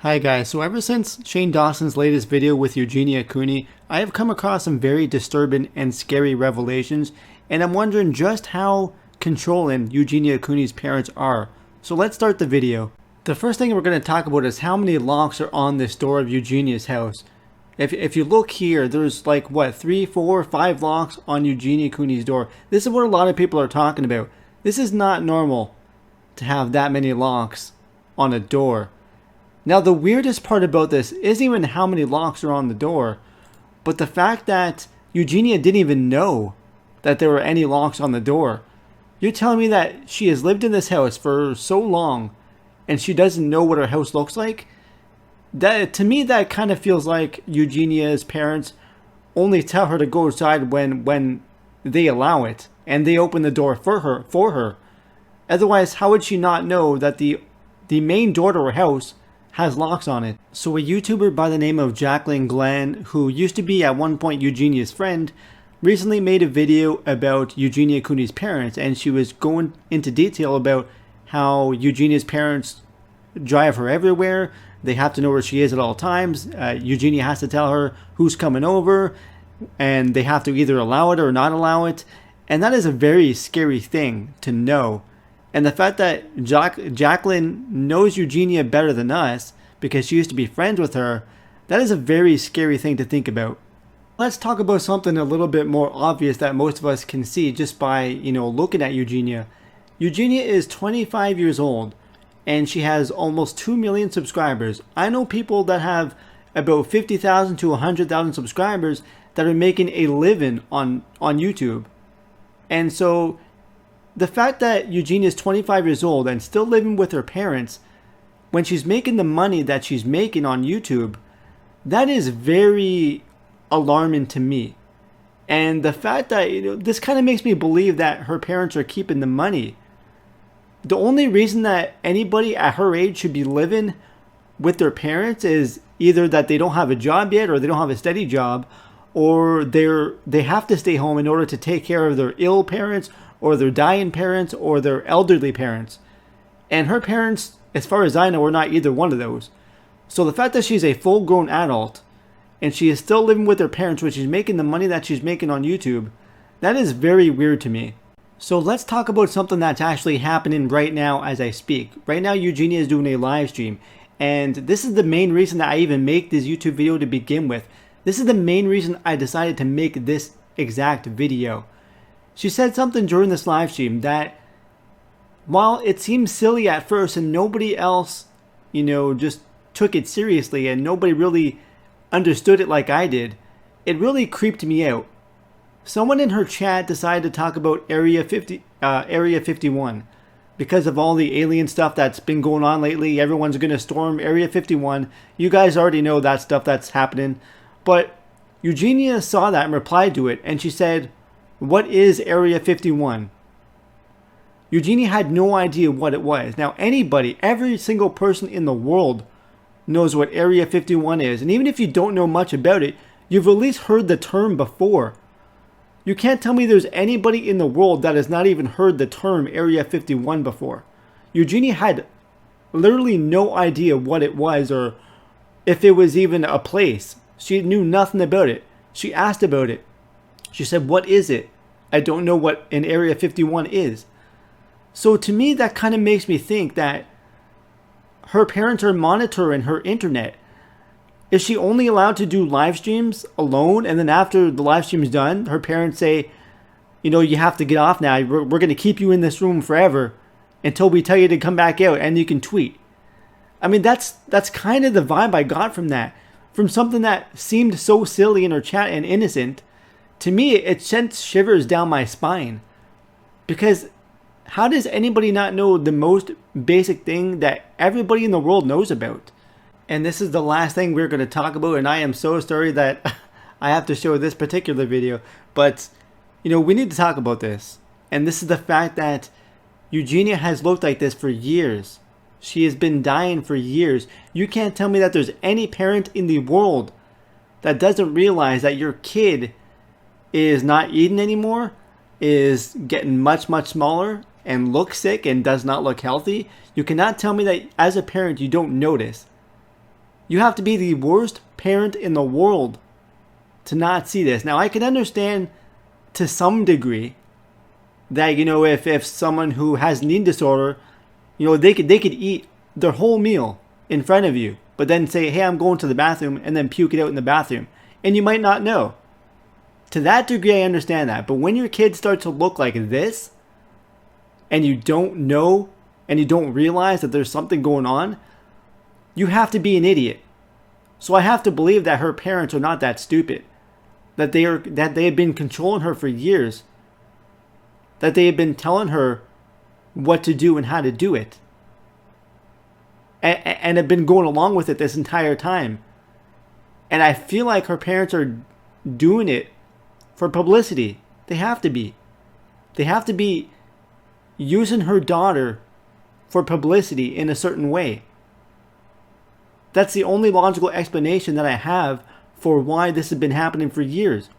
Hi guys, so ever since Shane Dawson's latest video with Eugenia Cooney, I have come across some very disturbing and scary revelations, and I'm wondering just how controlling Eugenia Cooney's parents are. So let's start the video. The first thing we're going to talk about is how many locks are on this door of Eugenia's house. If you look here, there's like what, 3, 4, 5 locks on Eugenia Cooney's door. This is what a lot of people are talking about. This is not normal to have that many locks on a door. Now, the weirdest part about this isn't even how many locks are on the door, but the fact that Eugenia didn't even know that there were any locks on the door. You're telling me that she has lived in this house for so long and she doesn't know what her house looks like? That, to me, that kind of feels like Eugenia's parents only tell her to go outside when they allow it and they open the door for her. Otherwise, how would she not know that the main door to her house has locks on it? So a YouTuber by the name of Jacqueline Glenn, who used to be at one point Eugenia's friend, recently made a video about Eugenia Cooney's parents, and she was going into detail about how Eugenia's parents drive her everywhere. They have to know where she is at all times. Eugenia has to tell her who's coming over, and they have to either allow it or not allow it. And that is a very scary thing to know. And the fact that Jacqueline knows Eugenia better than us because she used to be friends with her, that is a very scary thing to think about. Let's talk about something a little bit more obvious that most of us can see just by, looking at Eugenia. Eugenia is 25 years old and she has almost 2 million subscribers. I know people that have about 50,000 to 100,000 subscribers that are making a living on YouTube. And so the fact that Eugenia is 25 years old and still living with her parents when she's making the money that she's making on YouTube, that is very alarming to me. And the fact that, this kind of makes me believe that her parents are keeping the money. The only reason that anybody at her age should be living with their parents is either that they don't have a job yet, or they don't have a steady job, or they have to stay home in order to take care of their ill parents, or their dying parents, or their elderly parents. And her parents, as far as I know, are not either one of those. So the fact that she's a full-grown adult and she is still living with her parents when she's making the money that she's making on YouTube, that is very weird to me. So let's talk about something that's actually happening right now as I speak. Right now, Eugenia is doing a live stream, and this is the main reason that I even make this YouTube video to begin with. This is the main reason I decided to make this exact video. She said something during this live stream that, while it seemed silly at first and nobody else, just took it seriously and nobody really understood it like I did, it really creeped me out. Someone in her chat decided to talk about Area 51 because of all the alien stuff that's been going on lately. Everyone's going to storm Area 51. You guys already know that stuff that's happening. But Eugenia saw that and replied to it, and she said, "What is Area 51? Eugenia had no idea what it was. Now, every single person in the world knows what Area 51 is. And even if you don't know much about it, you've at least heard the term before. You can't tell me there's anybody in the world that has not even heard the term Area 51 before. Eugenia had literally no idea what it was or if it was even a place. She knew nothing about it. She asked about it. She said, "What is it? I don't know what an Area 51 is." So to me, that kind of makes me think that her parents are monitoring her internet. Is she only allowed to do live streams alone? And then after the live stream is done, her parents say, "You have to get off now. We're going to keep you in this room forever until we tell you to come back out and you can tweet." I mean, that's kind of the vibe I got from that. From something that seemed so silly in her chat and innocent, to me, it sent shivers down my spine. Because how does anybody not know the most basic thing that everybody in the world knows about? And this is the last thing we're going to talk about, and I am so sorry that I have to show this particular video. But, we need to talk about this. And this is the fact that Eugenia has looked like this for years. She has been dying for years. You can't tell me that there's any parent in the world that doesn't realize that your kid is not eating anymore, is getting much, much smaller, and looks sick and does not look healthy. You cannot tell me that as a parent you don't notice You have to be the worst parent in the world to not see this. Now, I can understand to some degree that, if someone who has an eating disorder, they could eat their whole meal in front of you, but then say, hey, I'm going to the bathroom, and then puke it out in the bathroom. And you might not know. To that degree, I understand that. But when your kids start to look like this, and you don't know, and you don't realize that there's something going on, you have to be an idiot. So I have to believe that her parents are not that stupid. That they have been controlling her for years. That they have been telling her what to do and how to do it. And have been going along with it this entire time. And I feel like her parents are doing it for publicity. They have to be. They have to be using her daughter for publicity in a certain way. That's the only logical explanation that I have for why this has been happening for years.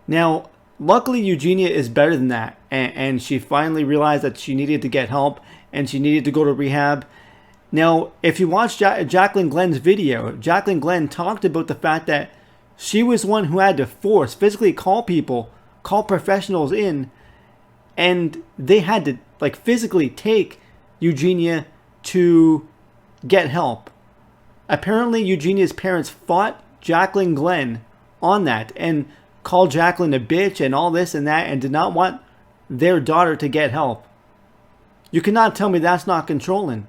Now, luckily Eugenia is better than that, and she finally realized that she needed to get help and she needed to go to rehab. Now, if you watch Jacqueline Glenn's video, Jacqueline Glenn talked about the fact that she was one who had to physically call professionals in, and they had to physically take Eugenia to get help. Apparently, Eugenia's parents fought Jacqueline Glenn on that and called Jacqueline a bitch and all this and that and did not want their daughter to get help. You cannot tell me that's not controlling.